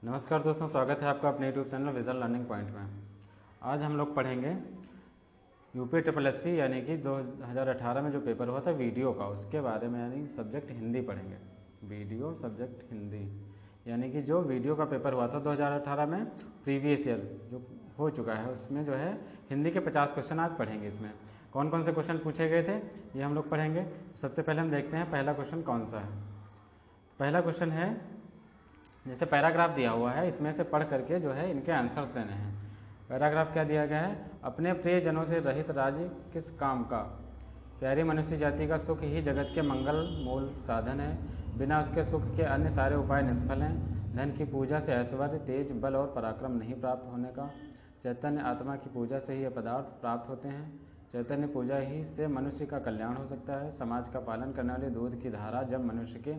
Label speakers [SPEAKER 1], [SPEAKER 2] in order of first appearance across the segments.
[SPEAKER 1] नमस्कार दोस्तों, स्वागत है आपका अपने YouTube channel vision learning point में। आज हम लोग पढ़ेंगे यूपी ट्रिपल एससी यानी कि 2018 में जो पेपर हुआ था वीडियो का, उसके बारे में, यानी सब्जेक्ट हिंदी पढ़ेंगे। वीडियो सब्जेक्ट हिंदी यानी कि जो वीडियो का पेपर हुआ था 2018 में, प्रीवियस ईयर जो हो चुका है, उसमें जो है हिंदी के 50 क्वेश्चन आज पढ़ेंगे। इसमें कौन कौन से क्वेश्चन पूछे गए थे ये हम लोग पढ़ेंगे। सबसे पहले हम देखते हैं पहला क्वेश्चन कौन सा है। पहला क्वेश्चन है, जैसे पैराग्राफ दिया हुआ है, इसमें से पढ़ करके जो है इनके आंसर्स देने हैं। पैराग्राफ क्या दिया गया है? अपने प्रियजनों से रहित राज्य किस काम का? प्यारी मनुष्य जाति का सुख ही जगत के मंगल मूल साधन है। बिना उसके सुख के अन्य सारे उपाय निष्फल हैं। धन की पूजा से ऐश्वर्य, तेज, बल और पराक्रम नहीं प्राप्त होने का। चैतन्य आत्मा की पूजा से ही ये पदार्थ प्राप्त होते हैं। चैतन्य पूजा ही से मनुष्य का कल्याण हो सकता है। समाज का पालन करने वाली दूध की धारा जब मनुष्य के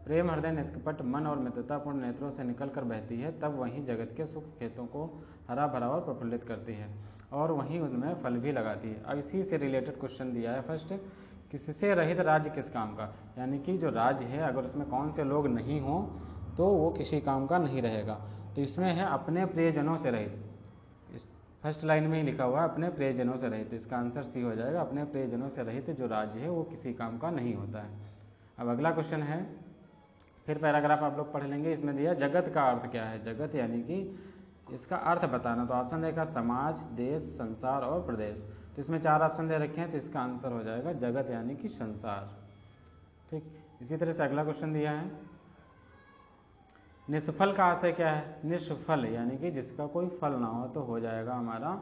[SPEAKER 1] प्रेम हृदय निष्कपट मन और मित्रतापूर्ण नेत्रों से निकलकर बहती है, तब वहीं जगत के सुख खेतों को हरा भरा और प्रफुल्लित करती है और वहीं उनमें फल भी लगाती है। अब इसी से रिलेटेड क्वेश्चन दिया है फर्स्ट, किससे रहित राज्य किस काम का? यानी कि जो राज्य है, अगर उसमें कौन से लोग नहीं हों तो वो किसी काम का नहीं रहेगा। तो इसमें है अपने प्रियजनों से रहित। इस फर्स्ट लाइन में ही लिखा हुआ है अपने प्रियजनों से रहित, इसका आंसर सी हो जाएगा। अपने प्रियजनों से रहित जो राज्य है वो किसी काम का नहीं होता है। अब अगला क्वेश्चन है, फिर पैराग्राफ आप लोग पढ़ लेंगे। इसमें दिया जगत का अर्थ क्या है? जगत यानी कि इसका अर्थ बताना। तो ऑप्शन देखा समाज, देश, संसार और प्रदेश। तो इसमें 4 ऑप्शन दे रखे हैं, तो इसका आंसर हो जाएगा जगत यानी कि संसार। ठीक, इसी तरह से अगला क्वेश्चन दिया है, निष्फल का आशय क्या है? निष्फल यानी कि जिसका कोई फल ना हो, तो हो जाएगा हमारा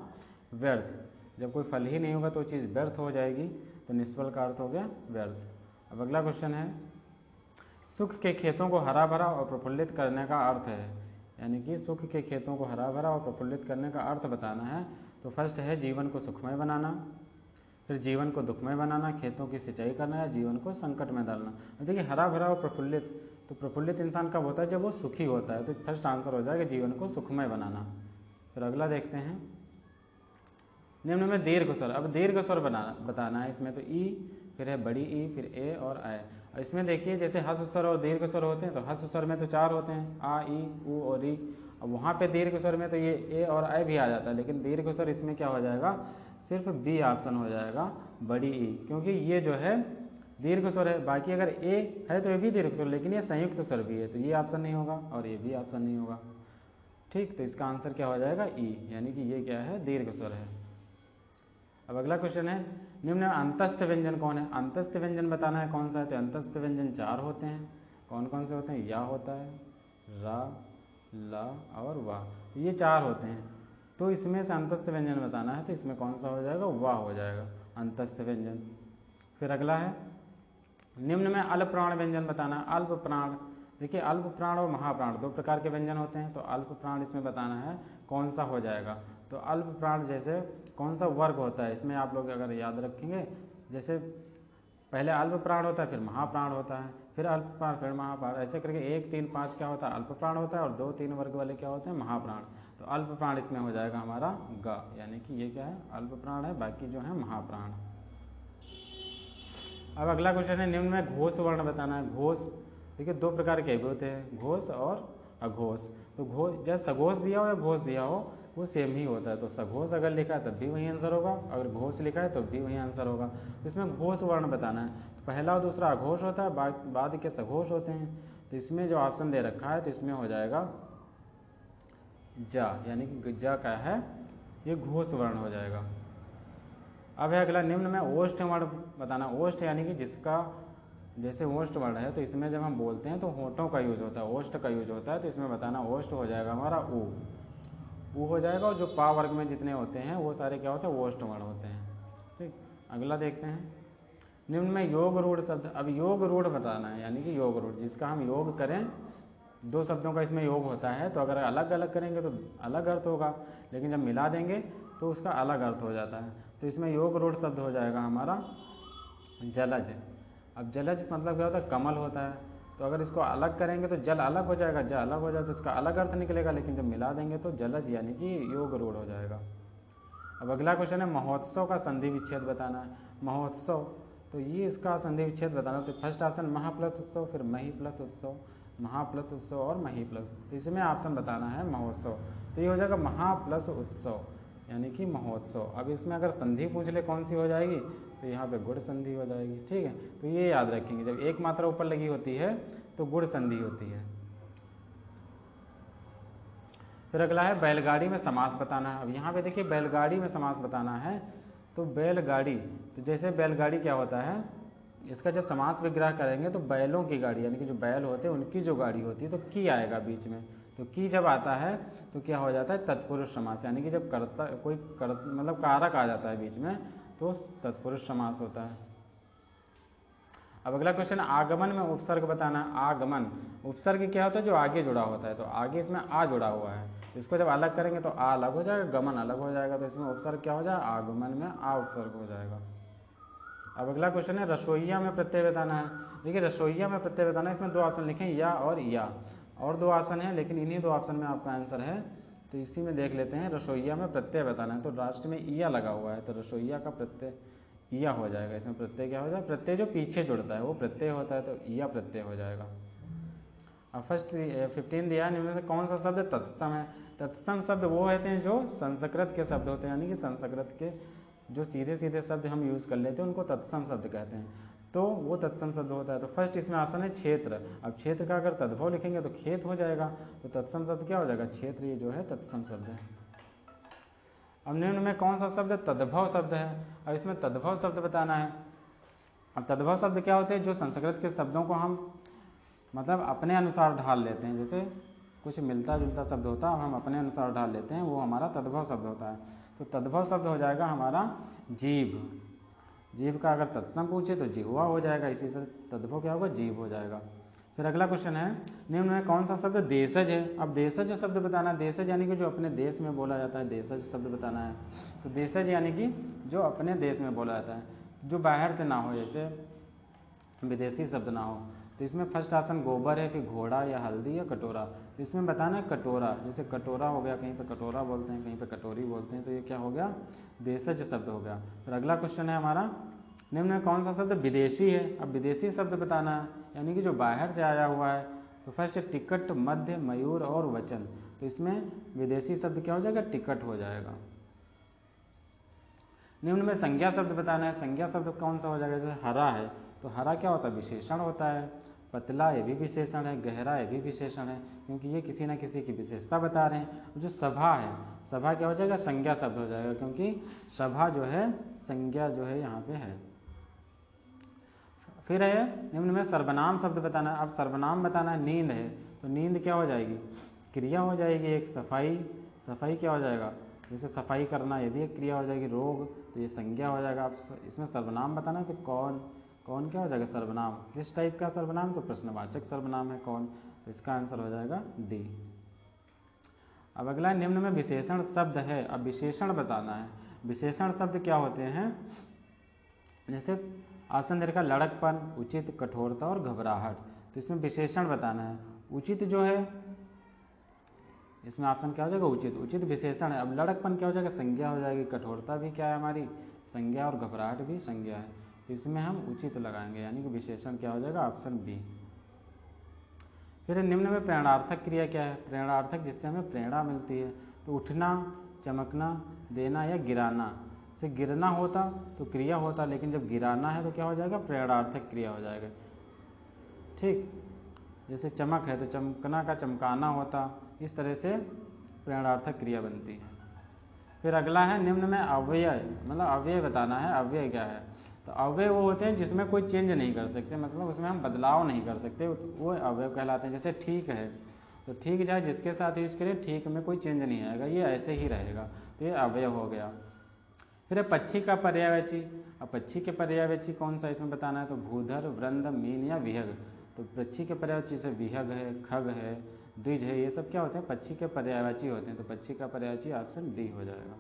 [SPEAKER 1] व्यर्थ। जब कोई फल ही नहीं होगा तो चीज़ व्यर्थ हो जाएगी, तो निष्फल का अर्थ हो गया व्यर्थ। अब अगला क्वेश्चन है, सुख के खेतों को हरा भरा और प्रफुल्लित करने का अर्थ है। यानी कि सुख के खेतों को हरा भरा और प्रफुल्लित करने का अर्थ बताना है। तो फर्स्ट है जीवन को सुखमय बनाना, फिर जीवन को दुखमय बनाना, खेतों की सिंचाई करना, या जीवन को संकट में डालना। अब देखिए हरा भरा और प्रफुल्लित, तो प्रफुल्लित इंसान कब होता है? जब वो सुखी होता है। तो फर्स्ट आंसर हो जाएगा जीवन को सुखमय बनाना। फिर अगला देखते हैं, निम्न में दीर्घ स्वर। अब दीर्घ स्वर बताना है। इसमें तो ई, फिर है बड़ी ई, फिर ए और ऐ। और इसमें देखिए जैसे हस स्वर और दीर्घ स्वर होते हैं, तो हस स्वर में तो 4 होते हैं, आ, ई, उ और ई। अब वहाँ पे दीर्घ स्वर में तो ये ए और ऐ भी आ जाता है, लेकिन दीर्घ स्वर इसमें क्या हो जाएगा? सिर्फ बी ऑप्शन हो जाएगा, बड़ी ई, क्योंकि ये जो है दीर्घ स्वर है। बाकी अगर ए है तो ये भी दीर्घ स्वर, लेकिन ये संयुक्त स्वर भी है, तो ये ऑप्शन नहीं होगा और ये भी ऑप्शन नहीं होगा। ठीक, तो इसका आंसर क्या हो जाएगा? ई, यानी कि ये क्या है? दीर्घ स्वर है। अब अगला क्वेश्चन है, निम्न में अंतस्थ व्यंजन कौन है? अंतस्थ व्यंजन बताना है कौन सा है। तो अंतस्थ व्यंजन 4 होते हैं। कौन कौन से होते हैं? या होता है, रा, ला और वाह, ये 4 होते हैं। तो इसमें से अंतस्थ व्यंजन बताना है, तो इसमें कौन सा हो जाएगा? वाह हो जाएगा अंतस्थ व्यंजन। फिर अगला है, निम्न में अल्प प्राण व्यंजन बताना है। अल्प प्राण, देखिए अल्प प्राण और महाप्राण 2 प्रकार के व्यंजन होते हैं। तो अल्प प्राण इसमें बताना है कौन सा हो जाएगा। तो अल्प प्राण जैसे कौन सा वर्ग होता है, इसमें आप लोग अगर याद रखेंगे, जैसे पहले अल्प प्राण होता है, फिर महाप्राण होता है, फिर अल्प प्राण, फिर महाप्राण, ऐसे करके 1, 3, 5 क्या होता है? अल्प प्राण होता है, और 2, 3 वर्ग वाले क्या होते हैं? महाप्राण। तो अल्प प्राण इसमें हो जाएगा हमारा ग, यानी कि ये क्या है? अल्प प्राण है, बाकी जो है महाप्राण। अब अगला क्वेश्चन है, निम्न में घोष वर्ण बताना है। घोष, देखिए 2 प्रकार के भी होते हैं, घोष और अघोष। तो घोष, जब सघोष दिया हो या घोष दिया हो, वो सेम ही होता है। तो सघोष अगर लिखा है तब भी वही आंसर होगा, अगर घोष लिखा है तब भी वही आंसर होगा। तो इसमें घोष वर्ण बताना है। तो पहला और दूसरा अघोष होता है, बाद के सघोष होते हैं। तो इसमें जो ऑप्शन दे रखा है, तो इसमें हो जाएगा जा, यानी कि जा क्या है? ये घोष वर्ण हो जाएगा। अब है अगला, निम्न में ओष्ठ वर्ण बताना। ओष्ठ यानी कि जिसका, जैसे ओष्ठ वर्ण है, तो इसमें जब हम बोलते हैं तो होठों का यूज होता है, ओष्ठ का यूज होता है। तो इसमें बताना ओष्ठ हो जाएगा हमारा ऊ हो जाएगा। और जो पा वर्ग में जितने होते हैं वो सारे क्या होते हैं? ओष्ठ वर्ण होते हैं। ठीक, अगला देखते हैं, निम्न में योग रूढ़ शब्द। अब योग रूढ़ बताना है, यानी कि योग रूढ़ जिसका हम योग करें, 2 शब्दों का इसमें योग होता है। तो अगर अलग अलग करेंगे तो अलग अर्थ होगा, लेकिन जब मिला देंगे तो उसका अलग अर्थ हो जाता है। तो इसमें योग रूढ़ शब्द हो जाएगा हमारा जलज। अब जलज मतलब क्या होता है? कमल होता है। तो अगर इसको अलग करेंगे तो जल अलग हो जाएगा, जल अलग हो जाए तो उसका अलग अर्थ निकलेगा, लेकिन जब मिला देंगे तो जलज यानी कि योग रूढ़ हो जाएगा। अब अगला क्वेश्चन है, महोत्सव का संधि विच्छेद बताना है। महोत्सव, तो ये इसका संधि विच्छेद बताना। तो फर्स्ट ऑप्शन महाप्लस उत्सव, फिर मही प्लस उत्सव। महा प्लस उत्सव और मही प्लस, तो इसमें ऑप्शन बताना है महोत्सव। तो ये हो जाएगा महा प्लस उत्सव यानी कि महोत्सव। अब इसमें अगर संधि पूछ ले कौन सी हो जाएगी, तो यहाँ पे गुण संधि हो जाएगी। ठीक है, तो ये याद रखेंगे, जब एक मात्रा ऊपर लगी होती है तो गुण संधि होती है। फिर अगला है बैलगाड़ी में समास बताना है। अब यहाँ पे देखिए बैलगाड़ी में समास बताना है, तो बैलगाड़ी, तो जैसे बैलगाड़ी क्या होता है, इसका जब समास विग्रह करेंगे तो बैलों की गाड़ी यानी कि जो बैल होते हैं उनकी जो गाड़ी होती है, तो की आएगा बीच में। तो की जब आता है तो क्या हो जाता है, तत्पुरुष समास, यानी कि जब कर्ता कोई मतलब कारक आ जाता है बीच में तो तत्पुरुष समास होता है। अब अगला क्वेश्चन, आगमन में उपसर्ग बताना है। आगमन, उपसर्ग क्या होता है, जो आगे जुड़ा होता है, तो आगे इसमें आ जुड़ा हुआ है, इसको जब अलग करेंगे तो आ अलग हो जाएगा, गमन अलग हो जाएगा, तो इसमें उपसर्ग क्या हो जाएगा, आगमन में आ उपसर्ग हो जाएगा। अब अगला क्वेश्चन है रसोईया में प्रत्यय बताना है। देखिए रसोईया में प्रत्यय बताना है, इसमें दो ऑप्शन लिखे या, और दो ऑप्शन है, लेकिन इन्हीं दो ऑप्शन में आपका आंसर है, तो इसी में देख लेते हैं। रसोईया में प्रत्यय बताना है, तो लास्ट में ईया लगा हुआ है, तो रसोईया का प्रत्यय ईया हो जाएगा। इसमें प्रत्यय क्या हो जाएगा, प्रत्यय जो पीछे जुड़ता है वो प्रत्यय होता है, तो ईया प्रत्यय हो जाएगा। अब फर्स्ट 15 दिया है, इनमें से कौन सा शब्द तत्सम है। तत्सम शब्द वो होते हैं जो संस्कृत के शब्द होते हैं, यानी कि संस्कृत के जो सीधे सीधे शब्द हम यूज़ कर लेते हैं उनको तत्सम शब्द कहते हैं, तो वो तत्सम शब्द होता है। तो फर्स्ट इसमें ऑप्शन है क्षेत्र। अब क्षेत्र का अगर तद्भव लिखेंगे तो खेत हो जाएगा, तो तत्सम शब्द क्या हो जाएगा, क्षेत्र, ये जो है तत्सम शब्द है। अब निम्न में कौन सा शब्द तद्भव शब्द है। अब इसमें तद्भव शब्द बताना है। अब तद्भव शब्द क्या होते हैं, जो संस्कृत के शब्दों को हम मतलब अपने अनुसार ढाल लेते हैं, जैसे कुछ मिलता जुलता शब्द होता है हम अपने अनुसार ढाल लेते हैं, वो हमारा तद्भव शब्द होता है। तो तद्भव शब्द हो जाएगा हमारा जीव। जीव का अगर तत्सम पूछे तो जिह्वा हो जाएगा, इसी से तद्भव क्या होगा, जीव हो जाएगा। फिर अगला क्वेश्चन है, निम्न में कौन सा शब्द देशज है। अब देशज शब्द बताना है। देशज यानी कि जो अपने देश में बोला जाता है, देशज शब्द बताना है। तो देशज यानी कि जो अपने देश में बोला जाता है, जो बाहर से ना हो, जैसे विदेशी शब्द ना हो। तो इसमें फर्स्ट ऑप्शन गोबर है, फिर घोड़ा या हल्दी या कटोरा। तो इसमें बताना है कटोरा, जैसे कटोरा हो गया, कहीं पे कटोरा बोलते हैं, कहीं पे कटोरी बोलते हैं, तो ये क्या हो गया, देशज शब्द हो गया। फिर अगला क्वेश्चन है हमारा, निम्न में कौन सा शब्द विदेशी है। अब विदेशी शब्द बताना है, यानी कि जो बाहर से आया हुआ है। तो फर्स्ट टिकट, मध्य, मयूर और वचन। तो इसमें विदेशी शब्द क्या हो जाएगा, टिकट हो जाएगा। निम्न में संज्ञा शब्द बताना है। संज्ञा शब्द कौन सा हो जाएगा, जैसे हरा है, तो हरा क्या होता है, विशेषण होता है। पतला, ये भी विशेषण है। गहरा, ये भी विशेषण है, क्योंकि ये किसी न किसी की विशेषता बता रहे हैं। जो सभा है, सभा क्या हो जाएगा, संज्ञा शब्द हो जाएगा, क्योंकि सभा जो है संज्ञा जो है यहाँ पे है। फिर है निम्न में सर्वनाम शब्द बताना है। अब सर्वनाम बताना है, नींद है, तो नींद क्या हो जाएगी, क्रिया हो जाएगी एक। सफाई, सफाई क्या हो जाएगा, जैसे सफाई करना, ये भी एक क्रिया हो जाएगी। रोग, तो ये संज्ञा हो जाएगा। अब इसमें सर्वनाम बताना है, तो कौन, कौन क्या हो जाएगा, सर्वनाम। किस टाइप का सर्वनाम, तो प्रश्नवाचक सर्वनाम है कौन, तो इसका आंसर हो जाएगा डी। अब अगला निम्न में विशेषण शब्द है। अब विशेषण बताना है। विशेषण शब्द क्या होते हैं, जैसे आसन दे रखा, लड़कपन, उचित, कठोरता और घबराहट। तो इसमें विशेषण बताना है। उचित जो है, इसमें ऑप्शन क्या हो जाएगा, उचित, उचित विशेषण है। अब लड़कपन क्या हो जाएगा, संज्ञा हो जाएगी। कठोरता भी क्या है हमारी, संज्ञा, और घबराहट भी संज्ञा है, तो इसमें हम उचित लगाएंगे, यानी कि विशेषण क्या हो जाएगा, ऑप्शन बी। फिर निम्न में प्रेरणार्थक क्रिया क्या है। प्रेरणार्थक, जिससे हमें प्रेरणा मिलती है। तो उठना, चमकना, देना या गिराना। से गिरना होता तो क्रिया होता, लेकिन जब गिराना है तो क्या हो जाएगा, प्रेरणार्थक क्रिया हो जाएगा। ठीक, जैसे चमक है तो चमकना का चमकाना होता, इस तरह से प्रेरणार्थक क्रिया बनती है। फिर अगला है निम्न में अव्यय, मतलब अव्यय बताना है। अव्यय क्या है, तो अव्यय वो होते हैं जिसमें कोई चेंज नहीं कर सकते, मतलब उसमें हम बदलाव नहीं कर सकते, वो अव्यय कहलाते हैं। जैसे ठीक है, तो ठीक चाहे जिसके साथ यूज करें, ठीक में कोई चेंज नहीं आएगा, ये ऐसे ही रहेगा, तो ये अव्यय हो गया। फिर पक्षी का पर्यायवाची। अब पक्षी के पर्यायवाची कौन सा इसमें बताना है, तो भूधर, वृंद, मीन या विहग। तो पक्षी के पर्यायवाची जैसे विहग है, खग है, द्विज है, ये सब क्या होते हैं, पक्षी के पर्यायवाची होते हैं, तो पक्षी का पर्यायवाची ऑप्शन डी हो जाएगा।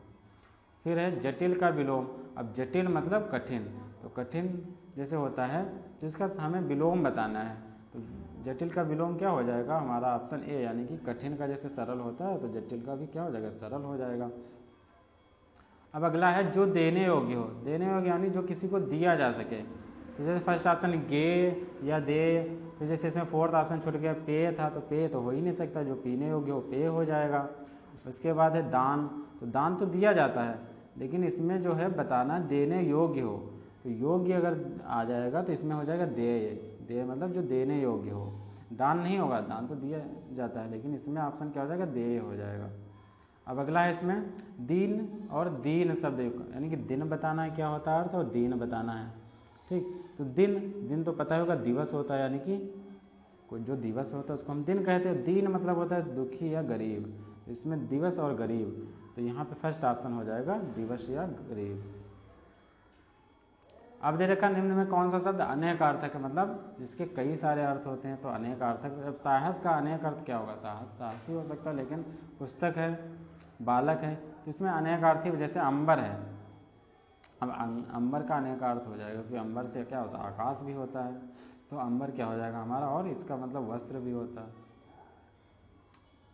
[SPEAKER 1] फिर है जटिल का विलोम। अब जटिल मतलब कठिन, तो कठिन जैसे होता है तो इसका हमें विलोम बताना है, तो जटिल का विलोम क्या हो जाएगा, हमारा ऑप्शन ए, यानी कि कठिन का जैसे सरल होता है तो जटिल का भी क्या हो जाएगा, सरल हो जाएगा। अब अगला है जो देने योग्य हो। देने योग्य यानी जो किसी को दिया जा सके, तो जैसे फर्स्ट ऑप्शन गे या दे फिर जैसे इसमें फोर्थ ऑप्शन छूट गया, पेय था, तो पेय तो हो ही नहीं सकता, जो पीने योग्य हो पेय हो जाएगा। उसके बाद है दान, तो दान तो दिया जाता है, लेकिन इसमें जो है बताना देने योग्य हो, तो योग्य अगर आ जाएगा तो इसमें हो जाएगा देय। देय मतलब जो देने योग्य हो, दान नहीं होगा, दान तो दिया जाता है, लेकिन इसमें ऑप्शन क्या हो जाएगा, देय हो जाएगा। अब अगला है इसमें दीन और दीन शब्द, यानी कि दिन बताना है क्या होता है अर्थ, और दीन बताना है। ठीक, तो दिन तो पता होगा दिवस होता है, यानी कि कोई जो दिवस होता है उसको हम दिन कहते हैं। दीन मतलब होता है दुखी या गरीब, इसमें दिवस और गरीब, तो यहाँ पे फर्स्ट ऑप्शन हो जाएगा दिवस या गरीब। अब दे रखा निम्न में कौन सा शब्द अनेक अर्थक है, मतलब जिसके कई सारे अर्थ होते हैं, तो अनेक अर्थक। अब साहस का अनेक अर्थ क्या होगा, साहसी हो सकता है, लेकिन पुस्तक है, बालक है, तो इसमें अनेक अर्थी, जैसे अंबर है, अब अंबर का अनेक अर्थ हो जाएगा, क्योंकि अंबर से क्या होता है, आकाश भी होता है, तो अंबर क्या हो जाएगा हमारा, और इसका मतलब वस्त्र भी होता है।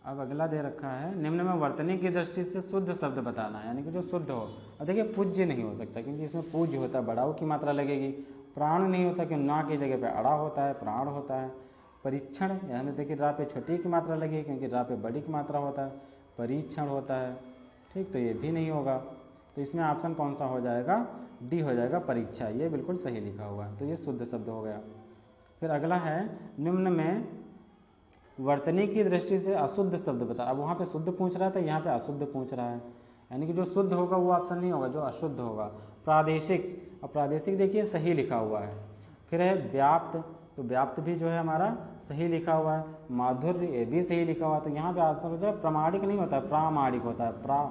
[SPEAKER 1] अब अगला दे रखा है निम्न में वर्तनी की दृष्टि से शुद्ध शब्द बताना है, यानी कि जो शुद्ध हो। अब देखिए पूज्य नहीं हो सकता, क्योंकि इसमें पूज्य होता है, बड़ाऊ की मात्रा लगेगी। प्राण नहीं होता, क्योंकि ना की जगह पे अड़ा होता है, प्राण होता है। परीक्षण, यानी देखिए रा पे छोटी की मात्रा लगेगी, क्योंकि रा पे बड़ी की मात्रा होता है, परीक्षण होता है। ठीक, तो ये भी नहीं होगा, तो इसमें ऑप्शन कौन सा हो जाएगा, डी हो जाएगा, परीक्षा। ये बिल्कुल सही लिखा हुआ है, तो ये शुद्ध शब्द हो गया। फिर अगला है निम्न में वर्तनी की दृष्टि से अशुद्ध शब्द बता। अब वहाँ पे शुद्ध पूछ रहा था, यहाँ पे अशुद्ध पूछ रहा है, यानी कि जो शुद्ध होगा वो ऑप्शन नहीं होगा, जो अशुद्ध होगा। प्रादेशिक, अब प्रादेशिक देखिए सही लिखा हुआ है। फिर है व्याप्त, तो व्याप्त भी जो है हमारा सही लिखा हुआ है। माधुर्य, ये भी सही लिखा हुआ है, तो यहाँ पे आंसर हो जाए प्रामाणिक नहीं होता है, प्रामाणिक होता है। प्रा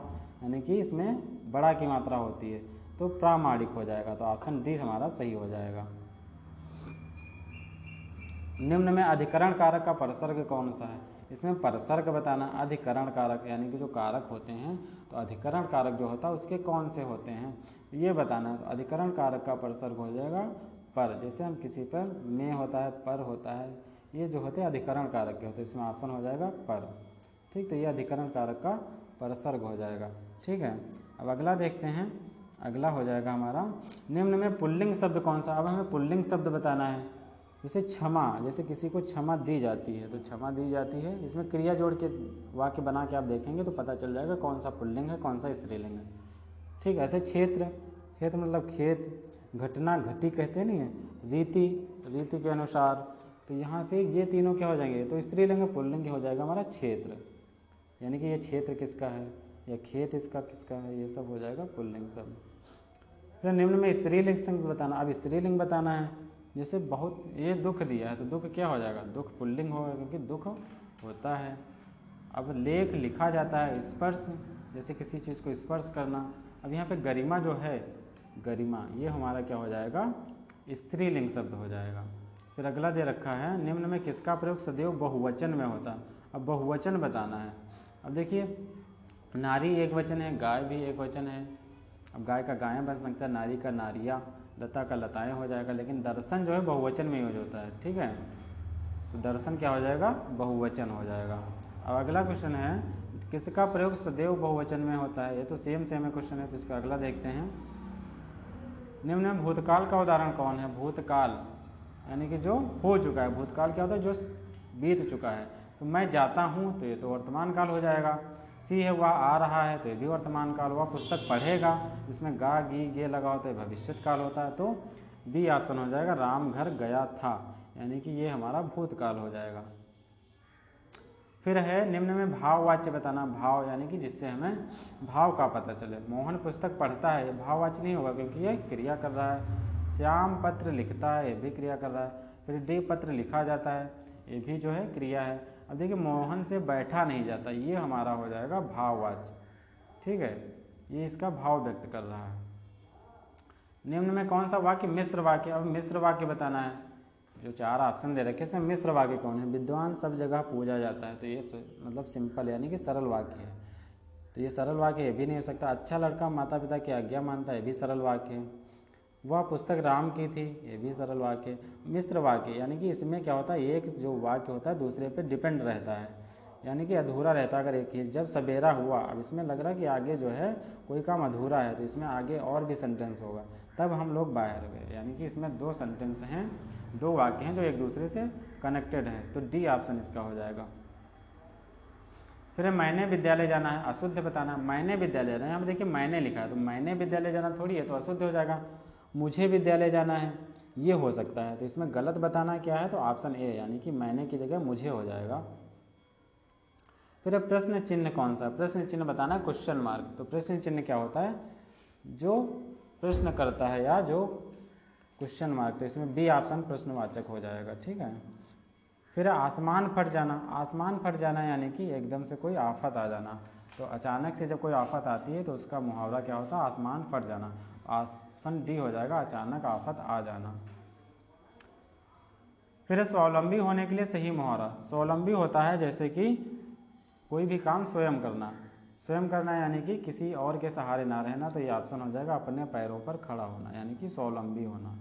[SPEAKER 1] यानी कि इसमें बड़ा की मात्रा होती है, तो प्रामाणिक हो जाएगा, तो ऑप्शन डी हमारा सही हो जाएगा। निम्न में अधिकरण कारक का परसर्ग कौन सा है, इसमें परसर्ग बताना। अधिकरण कारक यानी कि जो कारक होते हैं, तो अधिकरण कारक जो होता है उसके कौन से होते हैं ये बताना। तो अधिकरण कारक का परसर्ग हो जाएगा पर, जैसे हम किसी पर में होता है, पर होता है, ये जो होते हैं अधिकरण कारक के होते हैं, इसमें ऑप्शन हो जाएगा पर। ठीक, तो ये अधिकरण कारक का परसर्ग हो जाएगा। ठीक है, अब अगला देखते हैं। अगला हो जाएगा हमारा निम्न में पुल्लिंग शब्द कौन सा। अब हमें पुल्लिंग शब्द बताना है। जैसे क्षमा, जैसे किसी को क्षमा दी जाती है, तो क्षमा दी जाती है, इसमें क्रिया जोड़ के वाक्य बना के आप देखेंगे तो पता चल जाएगा कौन सा पुल्लिंग है, कौन सा स्त्रीलिंग है। ठीक, ऐसे क्षेत्र, क्षेत्र मतलब खेत, घटना घटी कहते नहीं है, रीति, रीति के अनुसार, तो यहाँ से ये तीनों क्या हो जाएंगे, तो स्त्रीलिंग पुल्लिंग हो जाएगा हमारा क्षेत्र, यानी कि ये क्षेत्र किसका है, या खेत इसका किसका है, ये सब हो जाएगा पुल्लिंग शब्द। फिर निम्न में स्त्रीलिंग शब्द बताना। अब स्त्रीलिंग बताना है, जैसे बहुत ये दुख दिया है, तो दुख क्या हो जाएगा, दुख पुल्लिंग होगा, क्योंकि दुख होता है। अब लेख लिखा जाता है, स्पर्श, जैसे किसी चीज़ को स्पर्श करना। अब यहाँ पे गरिमा जो है, गरिमा, ये हमारा क्या हो जाएगा, स्त्रीलिंग शब्द हो जाएगा। फिर अगला दे रखा है निम्न में किसका प्रयोग सदैव बहुवचन में होता है। अब बहुवचन बताना है। अब देखिए नारी एक वचन है, गाय भी एक वचन है। अब गाय का गायें बन सकता है, नारी का नारियाँ, लता का लताएं हो जाएगा, लेकिन दर्शन जो है बहुवचन में यूज होता है। ठीक है, तो दर्शन क्या हो जाएगा, बहुवचन हो जाएगा। अब अगला क्वेश्चन है किसका प्रयोग सदैव बहुवचन में होता है। ये तो सेम है क्वेश्चन है, तो इसका अगला देखते हैं। निम्न में भूतकाल का उदाहरण कौन है। भूतकाल यानी कि जो हो चुका है, भूतकाल क्या होता है, जो बीत चुका है। तो मैं जाता हूँ, तो ये तो वर्तमान काल हो जाएगा। सी है वह आ रहा है, तो ये भी वर्तमान काल। वह पुस्तक पढ़ेगा, जिसमें गा गी गे लगा होता है, भविष्यत काल होता है, तो बी ऑप्शन हो जाएगा, राम घर गया था, यानी कि ये हमारा भूतकाल हो जाएगा। फिर है निम्न में भाववाच्य बताना। भाव यानी कि जिससे हमें भाव का पता चले। मोहन पुस्तक पढ़ता है, ये भाववाच्य नहीं होगा, क्योंकि ये क्रिया कर रहा है। श्याम पत्र लिखता है, ये भी क्रिया कर रहा है। फिर डी पत्र लिखा जाता है, ये भी जो है क्रिया है। अब देखिए मोहन से बैठा नहीं जाता, ये हमारा हो जाएगा भाववाच्य। ठीक है, ये इसका भाव व्यक्त कर रहा है। निम्न में कौन सा वाक्य मिश्र वाक्य। अब मिश्र वाक्य बताना है। जो चार ऑप्शन दे रखे इसमें मिश्र वाक्य कौन है। विद्वान सब जगह पूजा जाता है, तो ये मतलब सिंपल यानी कि सरल वाक्य है, तो ये सरल वाक्य ये भी नहीं हो सकता। अच्छा लड़का माता पिता की आज्ञा मानता है, ये भी सरल वाक्य है। वह पुस्तक राम की थी, ये भी सरल वाक्य। मिश्र वाक्य यानी कि इसमें क्या होता है, एक जो वाक्य होता है दूसरे पे डिपेंड रहता है, यानी कि अधूरा रहता है। अगर एक ही जब सवेरा हुआ, अब इसमें लग रहा है कि आगे जो है कोई काम अधूरा है, तो इसमें आगे और भी सेंटेंस होगा, तब हम लोग बाहर गए, यानी कि इसमें दो सेंटेंस हैं, दो वाक्य हैं जो एक दूसरे से कनेक्टेड है, तो डी ऑप्शन इसका हो जाएगा। फिर है मैंने विद्यालय जाना है, अशुद्ध बताना है। मैंने विद्यालय जाना है, यहाँ पे देखिए मैंने लिखा है, तो मैंने विद्यालय जाना थोड़ी है, तो अशुद्ध हो जाएगा। मुझे विद्यालय जाना है, ये हो सकता है, तो इसमें गलत बताना क्या है, तो ऑप्शन ए यानी कि मैंने की जगह मुझे हो जाएगा। फिर प्रश्न चिन्ह कौन सा, प्रश्न चिन्ह बताना है क्वेश्चन मार्क। तो प्रश्न चिन्ह क्या होता है, जो प्रश्न करता है या जो क्वेश्चन मार्क, तो इसमें बी ऑप्शन प्रश्नवाचक हो जाएगा, ठीक है। फिर आसमान फट जाना, आसमान फट जाना यानी कि एकदम से कोई आफत आ जाना, तो अचानक से जब कोई आफत आती है तो उसका मुहावरा क्या होता है, आसमान फट जाना। ऑप्शन डी हो जाएगा, अचानक आफत आ जाना। फिर स्वावलंबी होने के लिए सही मुहावरा, स्वावलंबी होता है जैसे कि कोई भी काम स्वयं करना, स्वयं करना यानी कि किसी और के सहारे ना रहना, तो ये ऑप्शन हो जाएगा अपने पैरों पर खड़ा होना, यानी कि स्वावलंबी होना।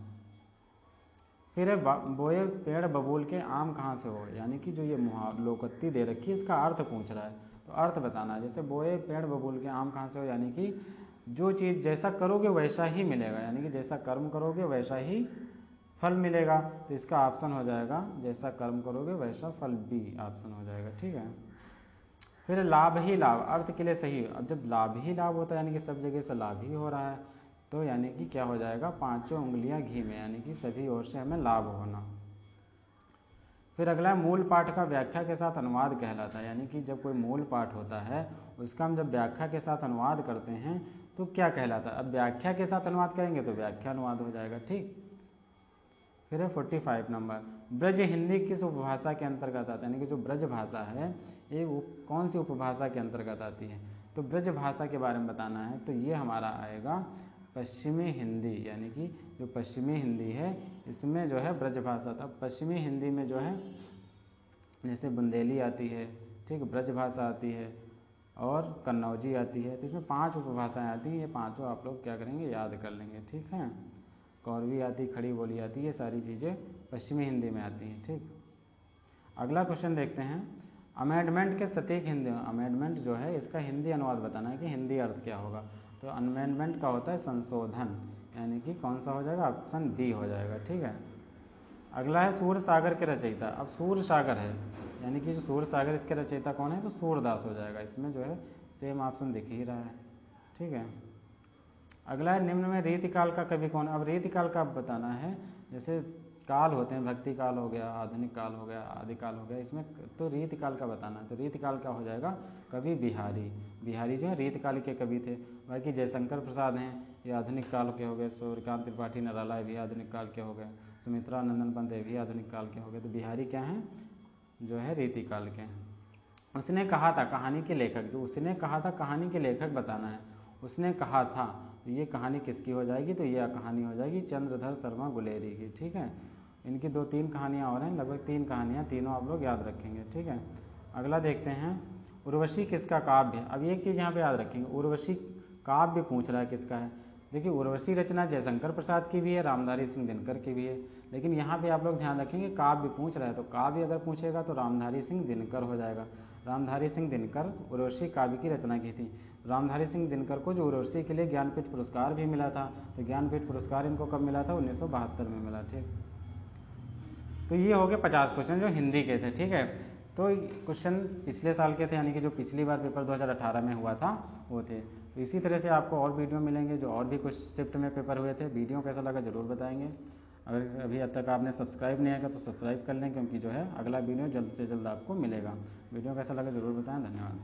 [SPEAKER 1] फिर बोए पेड़ बबूल के आम कहाँ से हो, यानी कि जो ये लोकोक्ति दे रखी है इसका अर्थ पूछ रहा है, तो अर्थ बताना है। जैसे बोए पेड़ बबूल के आम कहाँ से हो, यानी कि जो चीज़ जैसा करोगे वैसा ही मिलेगा, यानी कि जैसा कर्म करोगे वैसा ही फल मिलेगा, तो इसका ऑप्शन हो जाएगा जैसा कर्म करोगे वैसा फल, बी ऑप्शन हो जाएगा, ठीक है। फिर लाभ ही लाभ, अर्थ के लिए सही। अब जब लाभ ही लाभ होता है यानी कि सब जगह से लाभ ही हो रहा है, तो यानी कि क्या हो जाएगा, पांचों उंगलियां घी में, यानी कि सभी ओर से हमें लाभ होना। फिर अगला मूल पाठ का व्याख्या के साथ अनुवाद कहलाता है, यानी कि जब कोई मूल पाठ होता है उसका हम जब व्याख्या के साथ अनुवाद करते हैं तो क्या कहलाता है। अब व्याख्या के साथ अनुवाद करेंगे तो व्याख्या अनुवाद हो जाएगा, ठीक। फिर है 45 नंबर, ब्रज हिंदी किस उपभाषा के अंतर्गत आता है, यानी कि जो ब्रज भाषा है ये कौन सी उपभाषा के अंतर्गत आती है। तो ब्रज भाषा के बारे में बताना है, तो ये हमारा आएगा पश्चिमी हिंदी, यानी कि जो पश्चिमी हिंदी है इसमें जो है ब्रज भाषा था। पश्चिमी हिंदी में जो है जैसे बुंदेली आती है, ठीक, ब्रज भाषा आती है और कन्नौजी आती है, तो इसमें 5 उपभाषाएँ आती हैं, ये पाँचों आप लोग क्या करेंगे, याद कर लेंगे, ठीक है। कौरवी आती, खड़ी बोली आती, ये सारी चीज़ें पश्चिमी हिंदी में आती हैं, ठीक। अगला क्वेश्चन देखते हैं, अमेंडमेंट के सटीक हिंदी, अमेंडमेंट जो है इसका हिंदी अनुवाद बताना है कि हिंदी अर्थ क्या होगा। तो अमेंडमेंट का होता है संशोधन, यानी कि कौन सा हो जाएगा, ऑप्शन बी हो जाएगा, ठीक है। अगला है सूर सागर के रचयिता, अब सूर सागर है यानी कि जो सूर सागर इसके रचयिता कौन है, तो सूरदास हो जाएगा, इसमें जो है सेम ऑप्शन दिख ही रहा है, ठीक है। अगला है निम्न में रीतिकाल का कवि कौन, अब रीतिकाल का बताना है, जैसे काल होते हैं, भक्ति काल हो गया, आधुनिक काल हो गया, आदिकाल हो गया, इसमें तो रीतिकाल का बताना है, तो रीतिकाल का हो जाएगा कवि बिहारी। बिहारी जो है रीतिकाल के कवि थे। बाकी जयशंकर प्रसाद हैं ये आधुनिक काल के हो गए, सूर्यकांत त्रिपाठी निराला भी आधुनिक काल के हो गए, सुमित्रा नंदन पंत भी आधुनिक काल के हो गए, तो बिहारी क्या हैं, जो है रीतिकाल के हैं। उसने कहा था, कहानी के लेखक, जो उसने कहा था कहानी के लेखक बताना है। उसने कहा था, तो ये कहानी किसकी हो जाएगी, तो यह कहानी हो जाएगी चंद्रधर शर्मा गुलेरी की, ठीक है। इनकी 2-3 कहानियाँ और हैं, लगभग 3 कहानियाँ, तीनों आप लोग याद रखेंगे, ठीक है। अगला देखते हैं, उर्वशी किसका काव्य। अब एक चीज़ यहाँ पे याद रखेंगे, उर्वशी काव्य पूछ रहा है किसका है। देखिए उर्वशी रचना जयशंकर प्रसाद की भी है, रामधारी सिंह दिनकर की भी है, लेकिन यहाँ पे आप लोग ध्यान रखेंगे काव्य पूछ रहा है, तो काव्य अगर पूछेगा तो रामधारी सिंह दिनकर हो जाएगा। रामधारी सिंह दिनकर उर्वशी काव्य की रचना की थी। रामधारी सिंह दिनकर को जो उर्वशी के लिए ज्ञानपीठ पुरस्कार भी मिला था, तो ज्ञानपीठ पुरस्कार इनको कब मिला था, 1972 में मिला, ठीक। तो ये हो गए 50 क्वेश्चन जो हिंदी के थे, ठीक है। तो क्वेश्चन पिछले साल के थे, यानी कि जो पिछली बार पेपर 2018 में हुआ था वो थे। तो इसी तरह से आपको और वीडियो मिलेंगे जो और भी कुछ शिफ्ट में पेपर हुए थे। वीडियो कैसा लगा ज़रूर बताएंगे। अगर अभी अब तक आपने सब्सक्राइब नहीं किया तो सब्सक्राइब कर लें, क्योंकि जो है अगला वीडियो जल्द से जल्द आपको मिलेगा। वीडियो कैसा लगा ज़रूर बताएं। धन्यवाद।